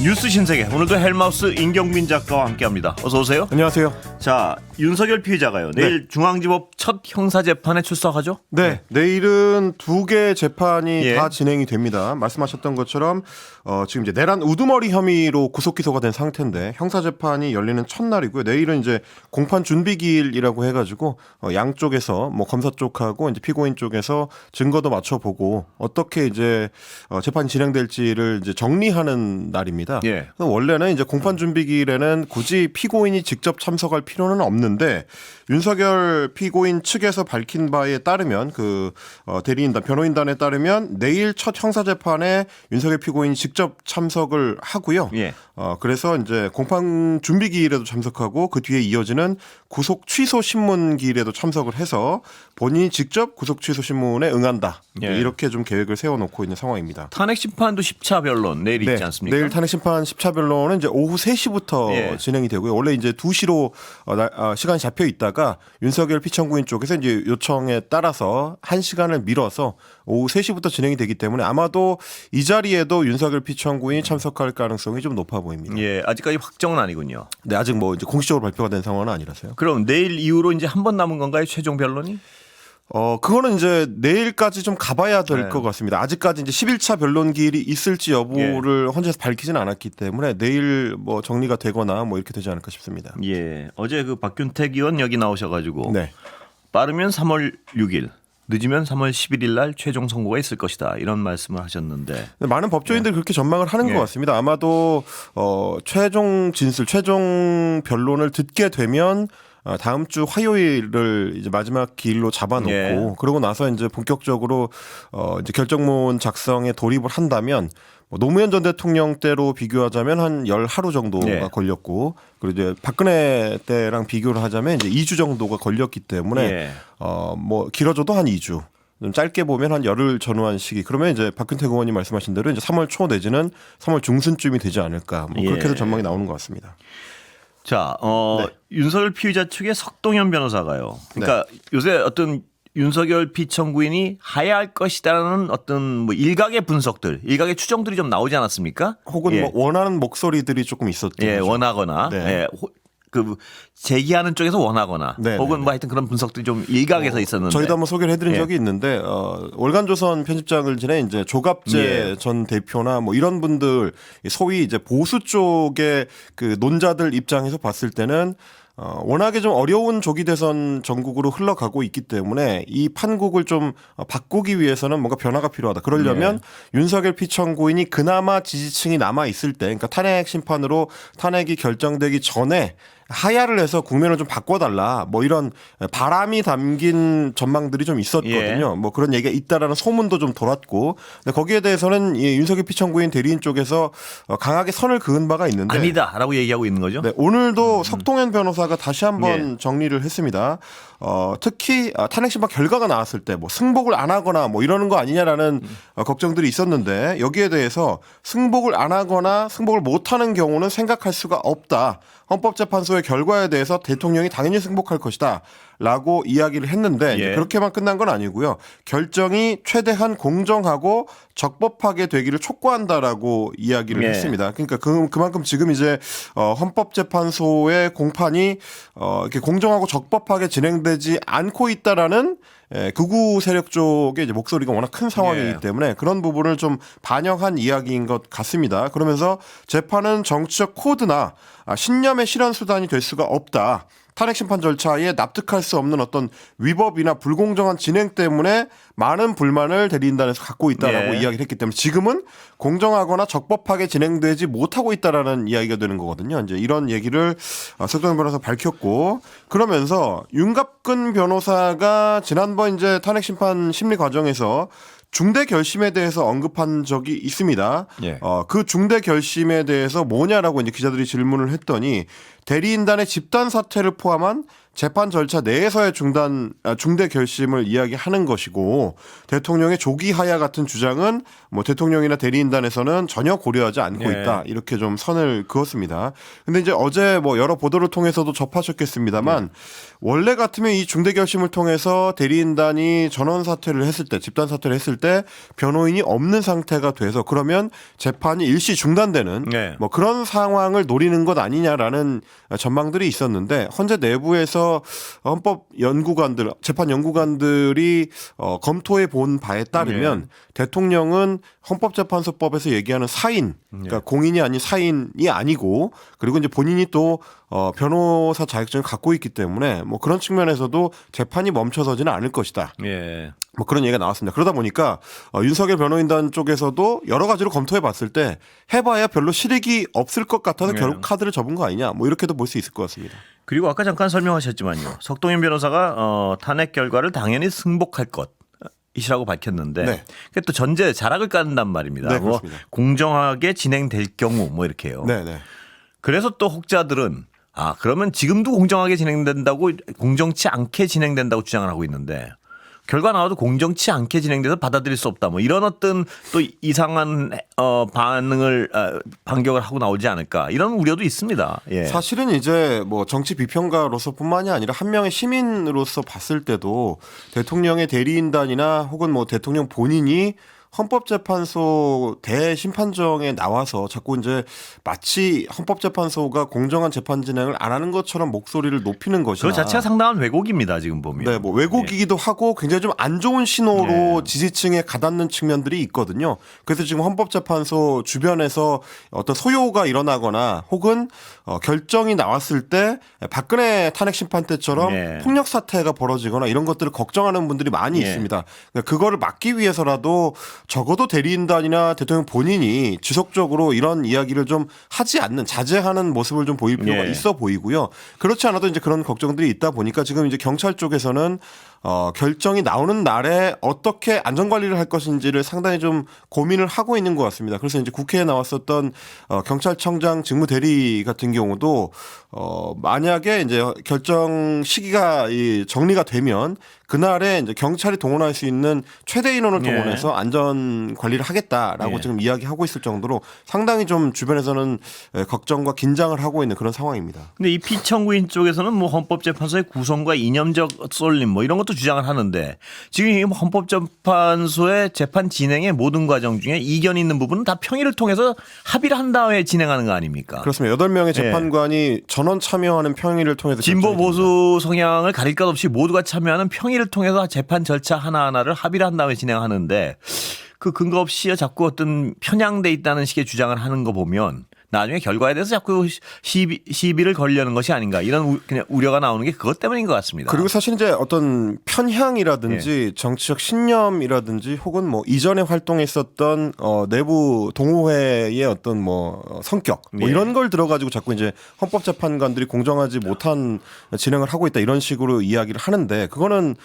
뉴스 신세계 오늘도 헬마우스 임경민 작가와 함께합니다. 어서 오세요. 안녕하세요. 자, 윤석열 피의자가요. 내일 중앙지법 첫 형사재판에 출석하죠? 네, 내일은 두 개의 재판이 예. 다 진행이 됩니다. 말씀하셨던 것처럼 지금 이제 내란 우두머리 혐의로 구속 기소가 된 상태인데 형사재판이 열리는 첫날이고요. 내일은 이제 공판 준비기일이라고 해가지고 양쪽에서 뭐 검사 쪽하고 이제 피고인 쪽에서 증거도 맞춰보고 어떻게 이제 재판이 진행될지를 이제 정리하는 날입니다. 예. 원래는 이제 공판 준비기일에는 굳이 피고인이 직접 참석할 필요는 없는데 윤석열 피고인 측에서 밝힌 바에 따르면 대리인단 변호인단에 따르면 내일 첫 형사재판에 윤석열 피고인이 직접 참석을 하고요. 예. 그래서 이제 공판 준비기일에도 참석하고 그 뒤에 이어지는 구속 취소 신문 기일에도 참석을 해서 본인이 직접 구속 취소 신문에 응한다. 예. 이렇게 좀 계획을 세워놓고 있는 상황입니다. 탄핵 심판도 10차 변론 내일 있지 않습니까? 내일 탄핵 심판 10차 변론은 이제 오후 3시부터 예. 진행이 되고요. 원래 이제 2시로 시간이 잡혀 있다가 윤석열 피청구인 쪽에서 이제 요청에 따라서 1시간을 미뤄서 오후 3시부터 진행이 되기 때문에 아마도 이 자리에도 윤석열 피청구인이 참석할 가능성이 좀 높아 보입니다. 예, 아직까지 확정은 아니군요. 네, 아직 뭐 이제 공식적으로 발표가 된 상황은 아니라서요. 그럼 내일 이후로 이제 한 번 남은 건가요? 최종 변론이? 그거는 이제 내일까지 좀 가봐야 될 네. 것 같습니다. 아직까지 이제 11차 변론 기일이 있을지 여부를 헌재에서 밝히지는 않았기 때문에 내일 뭐 정리가 되거나 뭐 이렇게 되지 않을까 싶습니다. 예. 어제 그 박균택 의원 여기 나오셔가지고 네. 빠르면 3월 6일, 늦으면 3월 11일 날 최종 선고가 있을 것이다. 이런 말씀을 하셨는데. 많은 법조인들이 그렇게 전망을 하는 예. 것 같습니다. 아마도 최종 진술, 최종 변론을 듣게 되면 다음 주 화요일을 이제 마지막 기일로 잡아놓고 예. 그러고 나서 이제 본격적으로 이제 결정문 작성에 돌입을 한다면 노무현 전 대통령 때로 비교하자면 한 10하루 정도가 예. 걸렸고 그리고 이제 박근혜 때랑 비교를 하자면 이제 2주 정도가 걸렸기 때문에 예. 뭐 길어져도 한 2주. 좀 짧게 보면 한 열흘 전후한 시기. 그러면 이제 박근태 의원이 말씀하신 대로 이제 3월 초 내지는 3월 중순쯤이 되지 않을까. 뭐 그렇게 해서 예. 전망이 나오는 것 같습니다. 자, 네. 윤석열 피의자 측의 석동현 변호사가요. 그러니까 요새 어떤 윤석열 피청구인이 하야할 것이라는 어떤 뭐 일각의 분석들, 일각의 추정들이 좀 나오지 않았습니까? 혹은 예. 뭐 원하는 목소리들이 조금 있었죠. 예, 원하거나, 네. 예, 그 제기하는 쪽에서 원하거나, 네, 혹은 네, 뭐 하여튼 그런 분석들이 좀 일각에서 있었는데. 저희도 한번 소개를 해드린 예. 적이 있는데 월간조선 편집장을 지낸 이제 조갑재 예. 전 대표나 뭐 이런 분들 소위 이제 보수 쪽의 그 논자들 입장에서 봤을 때는 워낙에 좀 어려운 조기 대선 전국으로 흘러가고 있기 때문에 이 판국을 좀 바꾸기 위해서는 뭔가 변화가 필요하다. 그러려면 윤석열 피청구인이 그나마 지지층이 남아 있을 때, 그러니까 탄핵 심판으로 탄핵이 결정되기 전에 하야를 해서 국면을 좀 바꿔달라. 뭐 이런 바람이 담긴 전망들이 좀 있었거든요. 예. 뭐 그런 얘기가 있다라는 소문도 좀 돌았고, 근데 거기에 대해서는 이 윤석열 피청구인 대리인 쪽에서 강하게 선을 그은 바가 있는데 아니다라고 얘기하고 있는 거죠. 네, 오늘도 석동현 변호사가 다시 한번 예. 정리를 했습니다. 특히 탄핵 심판 결과가 나왔을 때 뭐 승복을 안 하거나 뭐 이러는 거 아니냐라는 걱정들이 있었는데 여기에 대해서 승복을 안 하거나 승복을 못 하는 경우는 생각할 수가 없다. 헌법재판소의 결과에 대해서 대통령이 당연히 승복할 것이다. 라고 이야기를 했는데 예. 그렇게만 끝난 건 아니고요. 결정이 최대한 공정하고 적법하게 되기를 촉구한다라고 이야기를 예. 했습니다. 그러니까 그만큼 지금 이제 헌법재판소의 공판이 이렇게 공정하고 적법하게 진행되지 않고 있다라는 극우 세력 쪽의 이제 목소리가 워낙 큰 상황이기 예. 때문에 그런 부분을 좀 반영한 이야기인 것 같습니다. 그러면서 재판은 정치적 코드나 신념의 실현 수단이 될 수가 없다. 탄핵 심판 절차에 납득할 수 없는 어떤 위법이나 불공정한 진행 때문에 많은 불만을 대리인단에서 갖고 있다라고 예. 이야기를 했기 때문에 지금은 공정하거나 적법하게 진행되지 못하고 있다라는 이야기가 되는 거거든요. 이제 이런 얘기를 석동현 변호사 밝혔고 그러면서 윤갑근 변호사가 지난번 이제 탄핵 심판 심리 과정에서 중대 결심에 대해서 언급한 적이 있습니다. 예. 그 중대 결심에 대해서 뭐냐라고 이제 기자들이 질문을 했더니 대리인단의 집단 사퇴를 포함한 재판 절차 내에서의 중대 결심을 이야기하는 것이고 대통령의 조기 하야 같은 주장은 뭐 대통령이나 대리인단에서는 전혀 고려하지 않고 네. 있다. 이렇게 좀 선을 그었습니다. 근데 이제 어제 뭐 여러 보도를 통해서도 접하셨겠습니다만 원래 같으면 이 중대 결심을 통해서 대리인단이 전원 사퇴를 했을 때, 집단 사퇴를 했을 때 변호인이 없는 상태가 돼서 그러면 재판이 일시 중단되는 네. 뭐 그런 상황을 노리는 것 아니냐라는 전망들이 있었는데 헌재 내부에서 헌법 연구관들, 재판 연구관들이 검토해 본 바에 따르면 대통령은 헌법재판소법에서 얘기하는 사인, 그러니까 공인이 아닌 사인이 아니고 그리고 이제 본인이 또 변호사 자격증을 갖고 있기 때문에 뭐 그런 측면에서도 재판이 멈춰서지는 않을 것이다. 예. 뭐 그런 얘기가 나왔습니다. 그러다 보니까 윤석열 변호인단 쪽에서도 여러 가지로 검토해 봤을 때 해봐야 별로 실익이 없을 것 같아서 결국 카드를 접은 거 아니냐 뭐 이렇게도 볼 수 있을 것 같습니다. 그리고 아까 잠깐 설명하셨지만요. 석동현 변호사가 탄핵 결과를 당연히 승복할 것이라고 밝혔는데 네. 그게 또 전제 자락을 깐단 말입니다. 네, 뭐 그렇습니다. 공정하게 진행될 경우 뭐 이렇게요. 네네. 그래서 또 혹자들은 그러면 지금도 공정하게 진행된다고 공정치 않게 진행된다고 주장을 하고 있는데 결과 나와도 공정치 않게 진행돼서 받아들일 수 없다. 뭐 이런 어떤 또 이상한 반격을 하고 나오지 않을까 이런 우려도 있습니다. 예. 사실은 이제 뭐 정치 비평가로서뿐만이 아니라 한 명의 시민으로서 봤을 때도 대통령의 대리인단이나 혹은 뭐 대통령 본인이 헌법재판소 대심판정에 나와서 자꾸 이제 마치 헌법재판소가 공정한 재판 진행을 안 하는 것처럼 목소리를 높이는 것이나 그 자체가 상당한 왜곡입니다. 지금 보면. 네, 뭐 왜곡이기도 하고 굉장히 좀 안 좋은 신호로 지지층에 가닿는 측면들이 있거든요. 그래서 지금 헌법재판소 주변에서 어떤 소요가 일어나거나 혹은 결정이 나왔을 때 박근혜 탄핵 심판 때처럼 폭력 사태가 벌어지거나 이런 것들을 걱정하는 분들이 많이 있습니다. 그러니까 그거를 막기 위해서라도 적어도 대리인단이나 대통령 본인이 지속적으로 이런 이야기를 좀 하지 않는 자제하는 모습을 좀 보일 필요가 있어 보이고요. 그렇지 않아도 이제 그런 걱정들이 있다 보니까 지금 이제 경찰 쪽에서는 결정이 나오는 날에 어떻게 안전관리를 할 것인지를 상당히 좀 고민을 하고 있는 것 같습니다. 그래서 이제 국회에 나왔었던 경찰청장 직무대리 같은 경우도 만약에 이제 결정 시기가 정리가 되면 그날에 이제 경찰이 동원할 수 있는 최대 인원을 동원해서 안전 관리를 하겠다라고 지금 이야기하고 있을 정도로 상당히 좀 주변에서는 걱정과 긴장을 하고 있는 그런 상황입니다. 근데 이 피청구인 쪽에서는 뭐 헌법재판소의 구성과 이념적 쏠림 뭐 이런 것도 주장을 하는데 지금 이 헌법재판소의 재판 진행의 모든 과정 중에 이견이 있는 부분은 다 평의를 통해서 합의를 한 다음에 진행하는 거 아닙니까? 그렇습니다. 8명의 재판관이 전원 참여하는 평의를 통해서 진보 보수 성향을 가릴 것 없이 모두가 참여하는 평의를 통해서 재판 절차 하나하나를 합의를 한 다음에 진행하는데 그 근거 없이 자꾸 어떤 편향돼 있다는 식의 주장을 하는 거 보면 나중에 결과에 대해서 자꾸 시비를 걸려는 것이 아닌가 이런 그냥 우려가 나오는 게 그것 때문인 것 같습니다. 그리고 사실 이제 어떤 편향이라든지 정치적 신념이라든지 혹은 뭐 이전에 활동했었던 내부 동호회의 어떤 뭐 성격 뭐 이런 걸 들어가지고 자꾸 이제 헌법재판관들이 공정하지 못한 진행을 하고 있다 이런 식으로 이야기를 하는데 그거는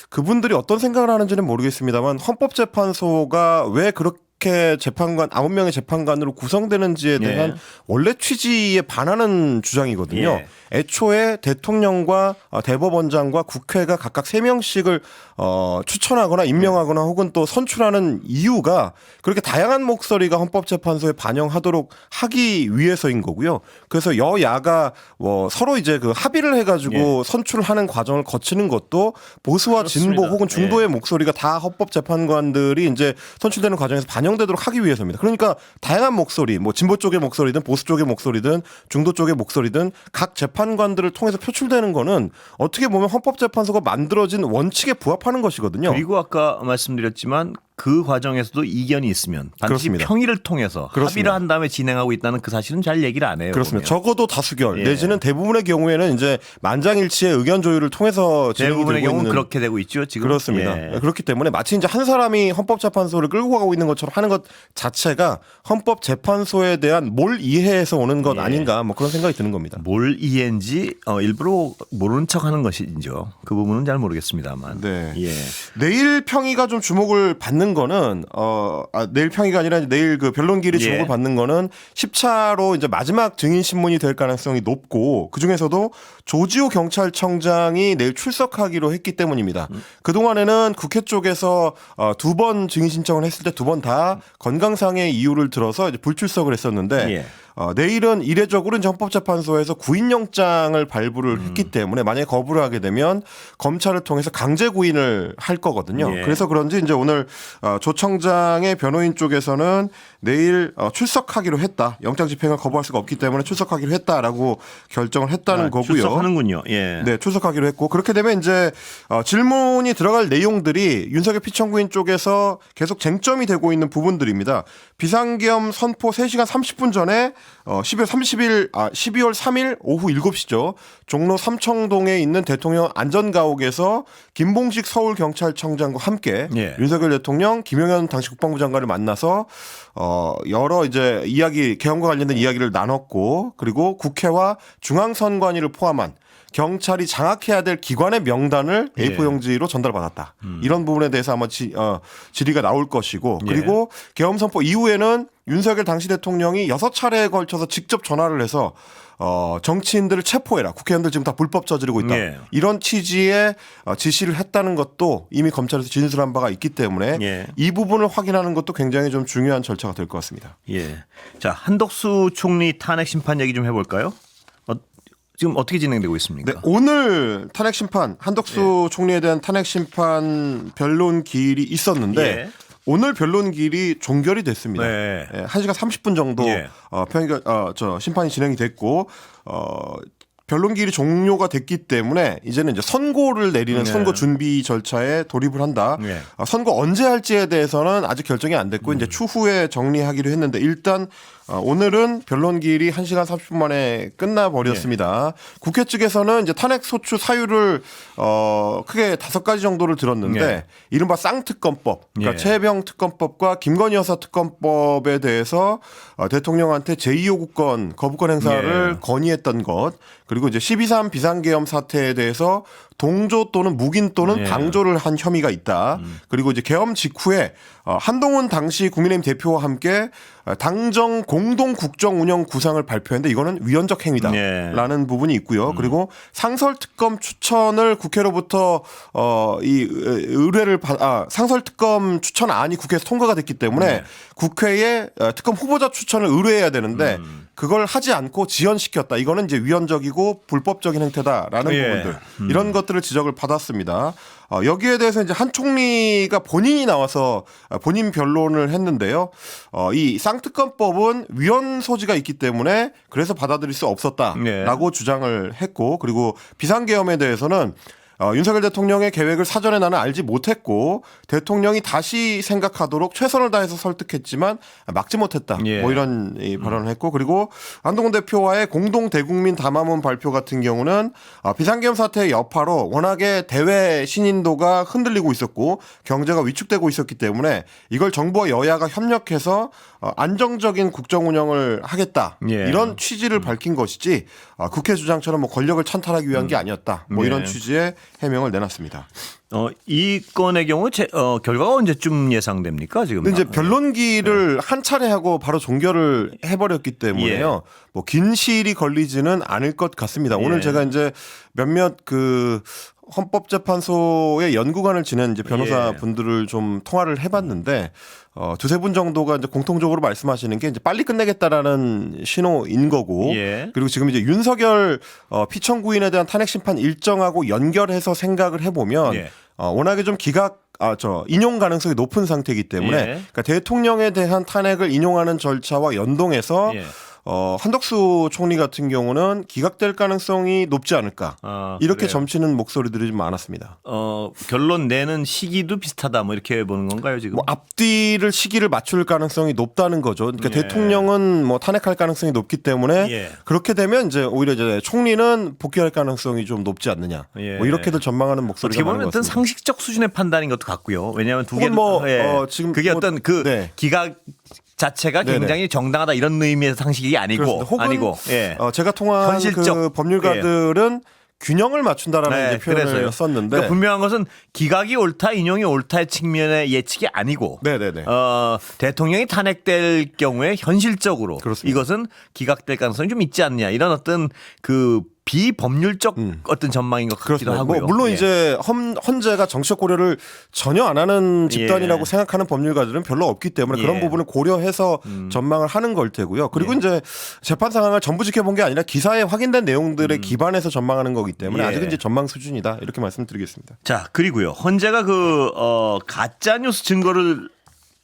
그분들이 어떤 생각을 하는지는 모르겠습니다만 헌법재판소가 왜 그렇게 재판관 9명의 재판관으로 구성되는지에 대한 원래 취지에 반하는 주장이거든요. 애초에 대통령과 대법원장과 국회가 각각 3명씩을 추천하거나 임명하거나 혹은 또 선출하는 이유가 그렇게 다양한 목소리가 헌법재판소에 반영하도록 하기 위해서인 거고요. 그래서 여야가 서로 이제 그 합의를 해가지고 선출하는 과정을 거치는 것도 보수와 그렇습니다. 진보 혹은 중도의 목소리가 다 헌법재판관들이 이제 선출되는 과정에서 반영되도록 하기 위해서입니다. 그러니까 다양한 목소리, 뭐 진보 쪽의 목소리든 보수 쪽의 목소리든 중도 쪽의 목소리든 각 재판관들을 통해서 표출되는 거는 어떻게 보면 헌법재판소가 만들어진 원칙에 부합하는 것이거든요. 그리고 아까 말씀드렸지만 그 과정에서도 이견이 있으면 반드시 그렇습니다. 평의를 통해서 합의를 한 다음에 진행하고 있다는 그 사실은 잘 얘기를 안 해요. 그렇습니다. 보면. 적어도 다수결 내지는 대부분의 경우에는 이제 만장일치의 의견 조율을 통해서 진행이 대부분의 되고 경우는 있는 그렇게 되고 있죠. 지금 그렇습니다. 그렇기 때문에 마치 이제 한 사람이 헌법재판소를 끌고 가고 있는 것처럼 하는 것 자체가 헌법재판소에 대한 뭘 이해해서 오는 것 아닌가 뭐 그런 생각이 드는 겁니다. 뭘 이해인지 일부러 모르는 척하는 것이죠. 그 부분은 잘 모르겠습니다만. 네. 내일 평의가 좀 주목을 받는 받는 거는 내일 평의가 아니라 내일 그 변론기일이 예. 지목을 받는 거는 10차로 이제 마지막 증인 신문이 될 가능성이 높고 그 중에서도 조지호 경찰청장이 내일 출석하기로 했기 때문입니다. 그 동안에는 국회 쪽에서 2번 증인 신청을 했을 때 2번 다 건강상의 이유를 들어서 이제 불출석을 했었는데. 예. 내일은 이례적으로 이제 헌법재판소에서 구인영장을 발부를 했기 때문에 만약에 거부를 하게 되면 검찰을 통해서 강제 구인을 할 거거든요. 예. 그래서 그런지 이제 오늘 조 청장의 변호인 쪽에서는 내일 출석하기로 했다. 영장 집행을 거부할 수가 없기 때문에 출석하기로 했다라고 결정을 했다는 거고요. 출석하는군요. 예. 네, 출석하기로 했고 그렇게 되면 이제 질문이 들어갈 내용들이 윤석열 피청구인 쪽에서 계속 쟁점이 되고 있는 부분들입니다. 비상계엄 선포 3시간 30분 전에 12월 3일 오후 7시죠. 종로 삼청동에 있는 대통령 안전가옥에서 김봉식 서울경찰청장과 함께 예. 윤석열 대통령, 김용현 당시 국방부 장관을 만나서 여러 이제 계엄과 관련된 이야기를 나눴고 그리고 국회와 중앙선관위를 포함한 경찰이 장악해야 될 기관의 명단을 A4 용지로 전달받았다. 이런 부분에 대해서 아마 질의가 나올 것이고 그리고 계엄 선포 이후에는 윤석열 당시 대통령이 6차례에 걸쳐서 직접 전화를 해서 정치인들을 체포해라. 국회의원들 지금 다 불법 저지르고 있다. 예. 이런 취지의 지시를 했다는 것도 이미 검찰에서 진술한 바가 있기 때문에 예. 이 부분을 확인하는 것도 굉장히 좀 중요한 절차가 될 것 같습니다. 예. 자, 한덕수 총리 탄핵 심판 얘기 좀 해볼까요? 지금 어떻게 진행되고 있습니까? 네, 오늘 탄핵 심판 한덕수 총리에 대한 탄핵 심판 변론 기일이 있었는데 예. 오늘 변론 기일이 종결이 됐습니다. 네. 1시간 30분 정도 예. 심판이 진행이 됐고 변론 기일이 종료가 됐기 때문에 이제는 이제 선고를 내리는 네. 선고 준비 절차에 돌입을 한다. 네. 선고 언제 할지에 대해서는 아직 결정이 안 됐고 이제 추후에 정리하기로 했는데 일단 오늘은 변론 기일이 1시간 30분 만에 끝나버렸습니다. 국회 측에서는 이제 탄핵 소추 사유를 크게 5가지 정도를 들었는데 네. 이른바 쌍특검법, 그러니까 예. 최혜병 특검법과 김건희 여사 특검법에 대해서 대통령한테 제2요구권 거부권 행사를 예. 건의했던 것 그리고 이제 12.3 비상계엄 사태에 대해서 동조 또는 묵인 또는 예. 방조를 한 혐의가 있다. 그리고 이제 계엄 직후에 한동훈 당시 국민의힘 대표와 함께 당정 공동 국정 운영 구상을 발표했는데 이거는 위헌적 행위다라는 네. 부분이 있고요. 그리고 상설특검 추천을 국회로부터 이 의뢰를 상설특검 추천안이 국회에서 통과가 됐기 때문에 네. 국회에 특검 후보자 추천을 의뢰해야 되는데 그걸 하지 않고 지연시켰다. 이거는 이제 위헌적이고 불법적인 행태다라는 예. 부분들 이런 것들을 지적을 받았습니다. 여기에 대해서 이제 한 총리가 본인이 나와서 본인 변론을 했는데요. 이 쌍특검법은 위헌 소지가 있기 때문에 그래서 받아들일 수 없었다라고 주장을 했고 그리고 비상계엄에 대해서는 윤석열 대통령의 계획을 사전에 나는 알지 못했고 대통령이 다시 생각하도록 최선을 다해서 설득했지만 막지 못했다. 예. 뭐 이런 발언을 했고 그리고 한동훈 대표와의 공동 대국민 담화문 발표 같은 경우는 비상계엄 사태의 여파로 워낙에 대외 신인도가 흔들리고 있었고 경제가 위축되고 있었기 때문에 이걸 정부와 여야가 협력해서 안정적인 국정 운영을 하겠다. 예. 이런 취지를 밝힌 것이지 국회 주장처럼 뭐 권력을 찬탈하기 위한 게 아니었다. 뭐 이런 예. 취지의 해명을 내놨습니다. 이 건의 경우 결과가 언제쯤 예상됩니까? 지금. 근데 이제 변론기를 한 차례 하고 바로 종결을 해버렸기 때문에요. 뭐 긴 시일이 걸리지는 않을 것 같습니다. 오늘 제가 이제 몇몇 그 헌법재판소의 연구관을 지낸 이제 변호사 분들을 좀 통화를 해봤는데 두세 분 정도가 이제 공통적으로 말씀하시는 게 이제 빨리 끝내겠다라는 신호인 거고 그리고 지금 이제 윤석열 피청구인에 대한 탄핵 심판 일정하고 연결해서 생각을 해보면 워낙에 좀 인용 가능성이 높은 상태이기 때문에 그러니까 대통령에 대한 탄핵을 인용하는 절차와 연동해서 한덕수 총리 같은 경우는 기각될 가능성이 높지 않을까 이렇게 그래요. 점치는 목소리들이 좀 많았습니다. 결론 내는 시기도 비슷하다 뭐 이렇게 보는 건가요 지금? 뭐 앞뒤를 시기를 맞출 가능성이 높다는 거죠. 그러니까 대통령은 뭐 탄핵할 가능성이 높기 때문에 그렇게 되면 이제 오히려 이제 총리는 복귀할 가능성이 좀 높지 않느냐. 뭐 이렇게들 전망하는 목소리가 어떻게 많은 보면 것 어떤 같습니다. 상식적 수준의 판단인 것도 같고요. 왜냐하면 두 개 지금 그게 뭐, 어떤 기각 자체가 굉장히 정당하다 이런 의미에서 상식이 아니고 혹은 아니고 제가 통화한 현실적. 그 법률가들은 균형을 맞춘다라는 네, 이제 표현을 그래서요. 썼는데 그러니까 분명한 것은 기각이 옳다, 인용이 옳다의 측면의 예측이 아니고 네네네. 대통령이 탄핵될 경우에 현실적으로 그렇습니다. 이것은 기각될 가능성이 좀 있지 않느냐 이런 어떤 그 비법률적 어떤 전망인 것 같기도 그렇습니다. 하고요. 뭐 물론 예. 이제 헌재가 정치적 고려를 전혀 안 하는 집단이라고 예. 생각하는 법률가들은 별로 없기 때문에 그런 예. 부분을 고려해서 전망을 하는 걸 테고요. 그리고 이제 재판 상황을 전부 지켜본 게 아니라 기사에 확인된 내용들에 기반해서 전망하는 거기 때문에 예. 아직은 이제 전망 수준이다 이렇게 말씀드리겠습니다. 자, 그리고요. 헌재가 가짜 뉴스 증거를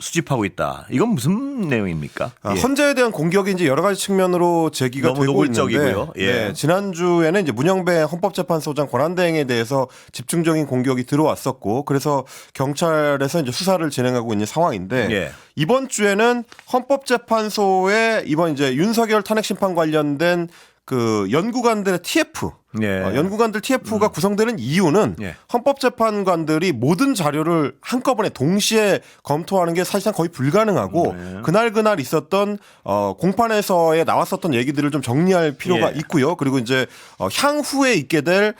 수집하고 있다. 이건 무슨 내용입니까? 예. 헌재에 대한 공격이 이제 여러 가지 측면으로 제기가 너무 되고 노골적이고요. 있는데 예. 네, 지난주에는 이제 문영배 헌법재판소장 권한대행에 대해서 집중적인 공격이 들어왔었고 그래서 경찰에서 이제 수사를 진행하고 있는 상황인데 예. 이번 주에는 헌법재판소에 이번 이제 윤석열 탄핵 심판 관련된 그 연구관들의 TF 예. 연구관들 TF가 구성되는 이유는 예. 헌법재판관들이 모든 자료를 한꺼번에 동시에 검토하는 게 사실상 거의 불가능하고 그날 있었던 공판에서에 나왔었던 얘기들을 좀 정리할 필요가 예. 있고요. 그리고 이제 향후에 있게 될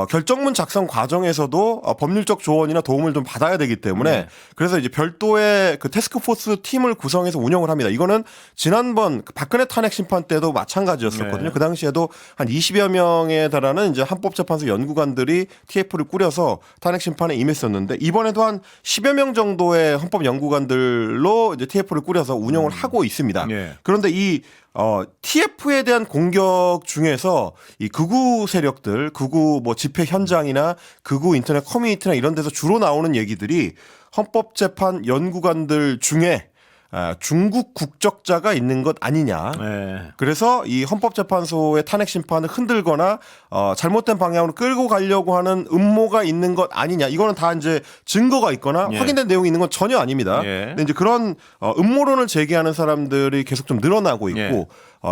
결정문 작성 과정에서도 법률적 조언이나 도움을 좀 받아야 되기 때문에 그래서 이제 별도의 그 테스크포스 팀을 구성해서 운영을 합니다. 이거는 지난번 박근혜 탄핵 심판 때도 마찬가지였었거든요. 그 당시에도 한 20여 명에 달하는 이제 헌법재판소 연구관들이 TF를 꾸려서 탄핵 심판에 임했었는데 이번에도 한 10여 명 정도의 헌법 연구관들로 이제 TF를 꾸려서 운영을 하고 있습니다. 예. 그런데 이 TF에 대한 공격 중에서 이 극우 세력들, 극우 뭐 집회 현장이나 극우 인터넷 커뮤니티나 이런 데서 주로 나오는 얘기들이 헌법재판 연구관들 중에 중국 국적자가 있는 것 아니냐. 예. 그래서 이 헌법재판소의 탄핵 심판을 흔들거나 잘못된 방향으로 끌고 가려고 하는 음모가 있는 것 아니냐. 이거는 다 이제 증거가 있거나 예. 확인된 내용이 있는 건 전혀 아닙니다. 예. 근데 이제 그런 음모론을 제기하는 사람들이 계속 좀 늘어나고 있고 예.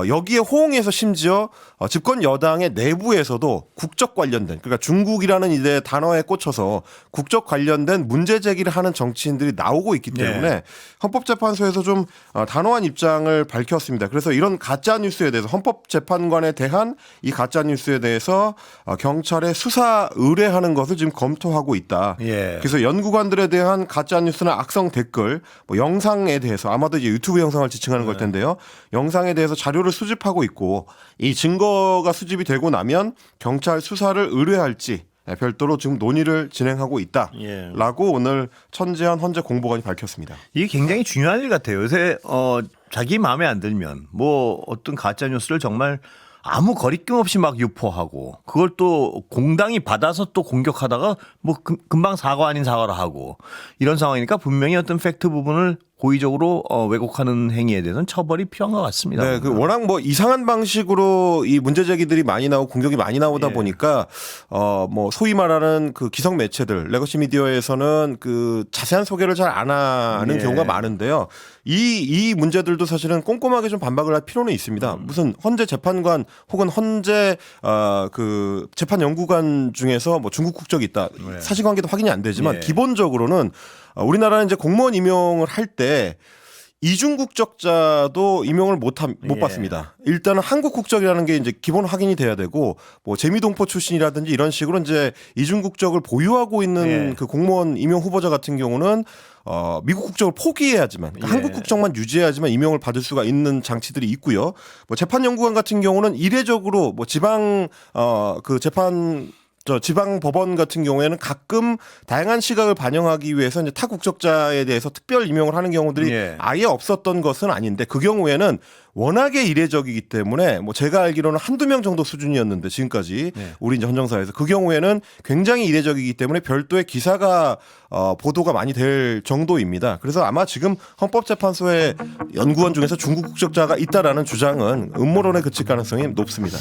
여기에 호응해서 심지어 집권 여당의 내부에서도 국적 관련된 그러니까 중국이라는 이제 단어에 꽂혀서 국적 관련된 문제 제기를 하는 정치인들이 나오고 있기 때문에 헌법재판소에서 좀 단호한 입장을 밝혔습니다. 그래서 이런 가짜 뉴스에 대해서 헌법재판관에 대한 이 가짜 뉴스에 대해서 경찰에 수사 의뢰하는 것을 지금 검토하고 있다. 예. 그래서 연구관들에 대한 가짜 뉴스나 악성 댓글, 뭐 영상에 대해서 아마도 이제 유튜브 영상을 지칭하는 걸 텐데요. 영상에 대해서 자료를 수집하고 있고 이 증거가 수집이 되고 나면 경찰 수사를 의뢰할지 별도로 지금 논의를 진행하고 있다라고 예. 오늘 천재현 헌재 공보관이 밝혔습니다. 이게 굉장히 중요한 일 같아요. 요새 자기 마음에 안 들면 뭐 어떤 가짜 뉴스를 정말 아무 거리낌 없이 막 유포하고 그걸 또 공당이 받아서 또 공격하다가 뭐 금방 사과 아닌 사과를 하고 이런 상황이니까 분명히 어떤 팩트 부분을 고의적으로 왜곡하는 행위에 대해서는 처벌이 필요한 것 같습니다. 네, 그 워낙 뭐 이상한 방식으로 이 문제 제기들이 많이 나오고 공격이 많이 나오다 예. 보니까 뭐 소위 말하는 그 기성 매체들, 레거시 미디어에서는 그 자세한 소개를 잘 안 하는 예. 경우가 많은데요. 이 문제들도 사실은 꼼꼼하게 좀 반박을 할 필요는 있습니다. 무슨 헌재 재판관 혹은 헌재 그 재판 연구관 중에서 뭐 중국 국적이 있다. 네. 사실관계도 확인이 안 되지만 예. 기본적으로는 우리나라는 이제 공무원 임용을 할 때 이중 국적자도 임용을 못 예. 받습니다. 일단은 한국 국적이라는 게 이제 기본 확인이 돼야 되고 뭐 재미동포 출신이라든지 이런 식으로 이제 이중 국적을 보유하고 있는 예. 그 공무원 임용 후보자 같은 경우는 미국 국적을 포기해야지만 그러니까 예. 한국 국적만 유지해야지만 임용을 받을 수가 있는 장치들이 있고요. 뭐 재판 연구관 같은 경우는 이례적으로 뭐 지방 그 재판 지방 법원 같은 경우에는 가끔 다양한 시각을 반영하기 위해서 이제 타 국적자에 대해서 특별 임용을 하는 경우들이 예. 아예 없었던 것은 아닌데 그 경우에는 워낙에 이례적이기 때문에 뭐 제가 알기로는 한두 명 정도 수준이었는데 지금까지 네. 우리 이제 헌정사에서 그 경우에는 굉장히 이례적이기 때문에 별도의 기사가 보도가 많이 될 정도입니다. 그래서 아마 지금 헌법재판소의 연구원 중에서 중국 국적자가 있다라는 주장은 음모론에 그칠 가능성이 높습니다.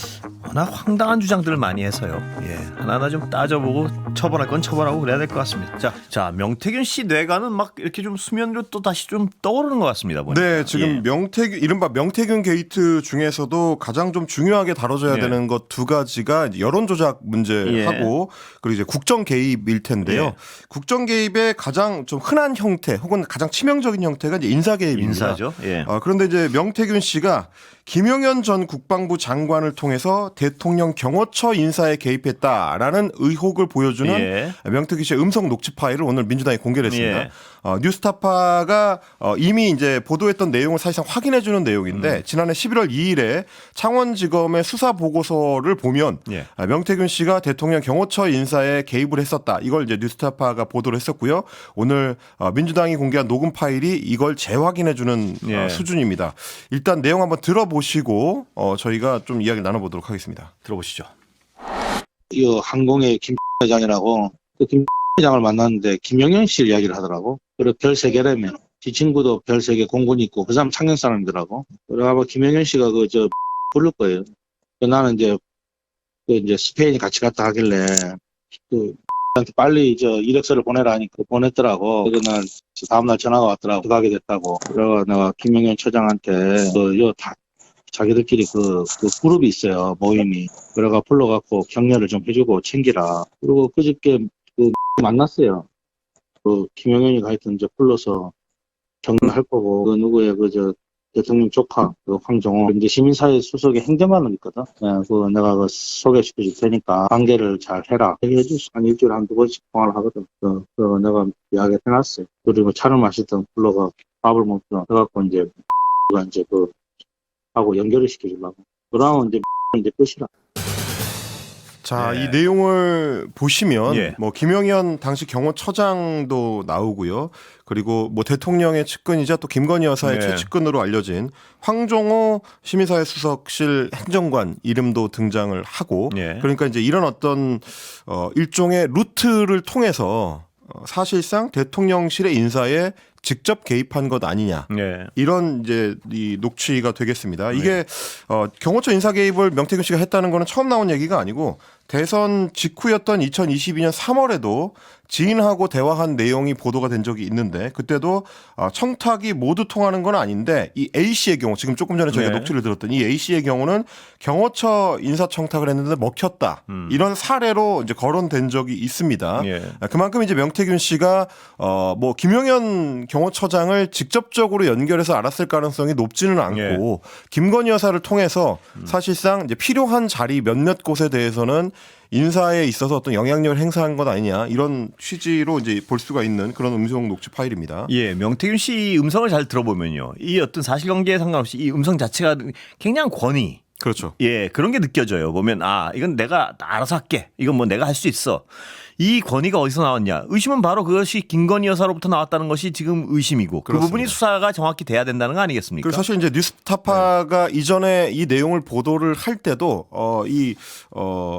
워낙 황당한 주장들을 많이 해서요. 예. 하나하나 좀 따져보고 처벌할 건 처벌하고 그래야 될 것 같습니다. 자, 명태균 씨 뇌가는 막 이렇게 좀 수면으로 또 다시 좀 떠오르는 것 같습니다. 보니까. 네, 지금 예. 이른바 명태균 게이트 중에서도 가장 좀 중요하게 다뤄져야 예. 되는 것 두 가지가 이제 여론 조작 문제하고 그리고 이제 국정 개입일 텐데요. 예. 국정 개입의 가장 좀 흔한 형태 혹은 가장 치명적인 형태가 이제 인사 개입입니다. 인사죠. 예. 그런데 이제 명태균 씨가 김용현 전 국방부 장관을 통해서 대통령 경호처 인사에 개입했다라는 의혹을 보여주는 예. 명태균 씨의 음성 녹취 파일을 오늘 민주당이 공개를 했습니다. 예. 뉴스타파가 이미 이제 보도했던 내용을 사실상 확인해주는 내용인데 지난해 11월 2일에 창원지검의 수사 보고서를 보면 예. 명태균 씨가 대통령 경호처 인사에 개입을 했었다. 이걸 이제 뉴스타파가 보도를 했었고요. 오늘 민주당이 공개한 녹음 파일이 이걸 재확인해주는 예. 수준입니다. 일단 내용 한번 들어보시고 저희가 좀 이야기를 나눠보도록 하겠습니다. 들어보시죠. 이 항공의 김 회장이라고 그 김 회장을 만났는데 김영현 씨 이야기를 하더라고. 그리고 별 3개라며. 지 친구도 별 3개 공군이 있고 그 사람 창녕 사람이더라고. 그래가 아마 김영현 씨가 부를 거예요. 나는 이제 스페인 같이 갔다 하길래 한테 빨리 이력서를 보내라 하니까 보냈더라고. 그래서 난 다음날 전화가 왔더라고. 가게 됐다고. 그래가 내가 김영현 처장한테 다 자기들끼리 그 그룹이 있어요. 모임이. 그래가 불러갖고 격려를 좀 해주고 챙기라. 그리고 그저께 만났어요. 김영현이가 하여튼 불러서 격려할 거고, 누구의 대통령 조카, 황정호, 이제 시민사회 수석의 행정관은 있거든. 네, 내가 소개시켜 줄 테니까 관계를 잘 해라. 얘기해줄 수, 한 일주일에 한두 번씩 통화를 하거든. 내가 이야기 해놨어요. 그리고 차를 마시던 불러가 밥을 먹던 해갖고 하고 연결을 시켜주려고. 그러면 이제 끝이라. 자, 네. 이 내용을 보시면 예. 김용현 당시 경호처장도 나오고요. 그리고 대통령의 측근이자 또 김건희 여사의 네. 최측근으로 알려진 황정호 시민사회수석실 행정관 이름도 등장을 하고 예. 그러니까 이제 이런 어떤 일종의 루트를 통해서 사실상 대통령실의 인사에 직접 개입한 것 아니냐. 예. 이런 이제 이 녹취가 되겠습니다. 이게 경호처 인사 개입을 명태균 씨가 했다는 거는 처음 나온 얘기가 아니고 대선 직후였던 2022년 3월에도 지인하고 대화한 내용이 보도가 된 적이 있는데 그때도 청탁이 모두 통하는 건 아닌데 이 A 씨의 경우 지금 조금 전에 저희가 네. 녹취를 들었던 이 A 씨의 경우는 경호처 인사 청탁을 했는데 먹혔다. 이런 사례로 이제 거론된 적이 있습니다. 예. 그만큼 이제 명태균 씨가 김용현 경호처장을 직접적으로 연결해서 알았을 가능성이 높지는 않고 예. 김건희 여사를 통해서 사실상 이제 필요한 자리 몇몇 곳에 대해서는 인사에 있어서 어떤 영향력을 행사한 것 아니냐 이런 취지로 이제 볼 수가 있는 그런 음성 녹취 파일입니다. 예, 명태균 씨 음성을 잘 들어보면요. 이 어떤 사실관계에 상관없이 이 음성 자체가 굉장히 권위. 그렇죠. 예, 그런 게 느껴져요. 보면 이건 내가 알아서 할게. 이건 내가 할 수 있어. 이 권위가 어디서 나왔냐? 의심은 바로 그것이 김건희 여사로부터 나왔다는 것이 지금 의심이고 그 그렇습니다. 부분이 수사가 정확히 돼야 된다는 거 아니겠습니까? 그리고 사실 이제 뉴스타파가 이전에 이 내용을 보도를 할 때도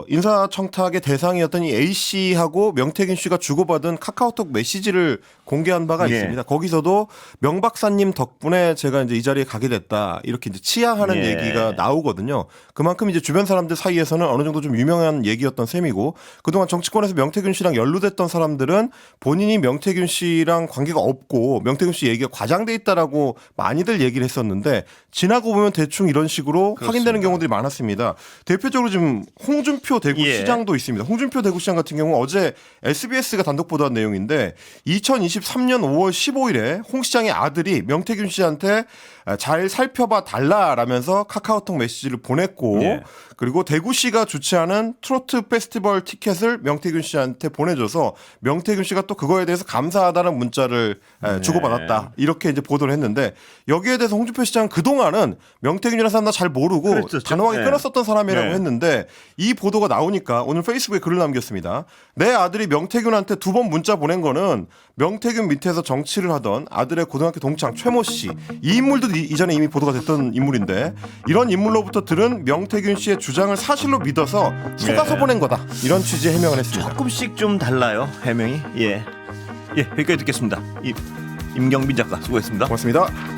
인사청탁의 대상이었던 이 A 씨하고 명태균 씨가 주고받은 카카오톡 메시지를 공개한 바가 예. 있습니다. 거기서도 명 박사님 덕분에 제가 이제 이 자리에 가게 됐다 이렇게 이제 치하하는 예. 얘기가 나오거든요. 그만큼 이제 주변 사람들 사이에서는 어느 정도 좀 유명한 얘기였던 셈이고 그동안 정치권에서 명태균 씨랑 연루됐던 사람들은 본인이 명태균 씨랑 관계가 없고 명태균 씨 얘기가 과장돼 있다라고 많이들 얘기를 했었는데 지나고 보면 대충 이런 식으로 그렇습니다. 확인되는 경우들이 많았습니다. 대표적으로 지금 홍준표 대구시장도 있습니다. 홍준표 대구시장 같은 경우 어제 SBS가 단독 보도한 내용인데 2023년 5월 15일에 홍 시장의 아들이 명태균 씨한테 잘 살펴봐 달라라면서 카카오톡 메시지를 보냈고 예. 그리고 대구시가 주최하는 트로트 페스티벌 티켓을 명태균 씨한테 보내줘서 명태균 씨가 또 그거에 대해서 감사하다는 문자를 주고받았다. 이렇게 이제 보도를 했는데 여기에 대해서 홍준표 시장은 그동안은 명태균이라는 사람 나 잘 모르고 그랬었죠. 단호하게 네. 끊었었던 사람이라고 네. 했는데 이 보도가 나오니까 오늘 페이스북에 글을 남겼습니다. 내 아들이 명태균한테 2번 문자 보낸 거는 명태균 밑에서 정치를 하던 아들의 고등학교 동창 최모 씨. 이 인물도 이전에 이미 보도가 됐던 인물인데 이런 인물로부터 들은 명태균 씨의 주장을 사실로 믿어서 속아서 네. 보낸 거다. 이런 취지의 해명을 했습니다. 조금씩 좀 달라요. 해명이. 예. 예, 여기까지 듣겠습니다. 임경빈 작가 수고했습니다. 고맙습니다.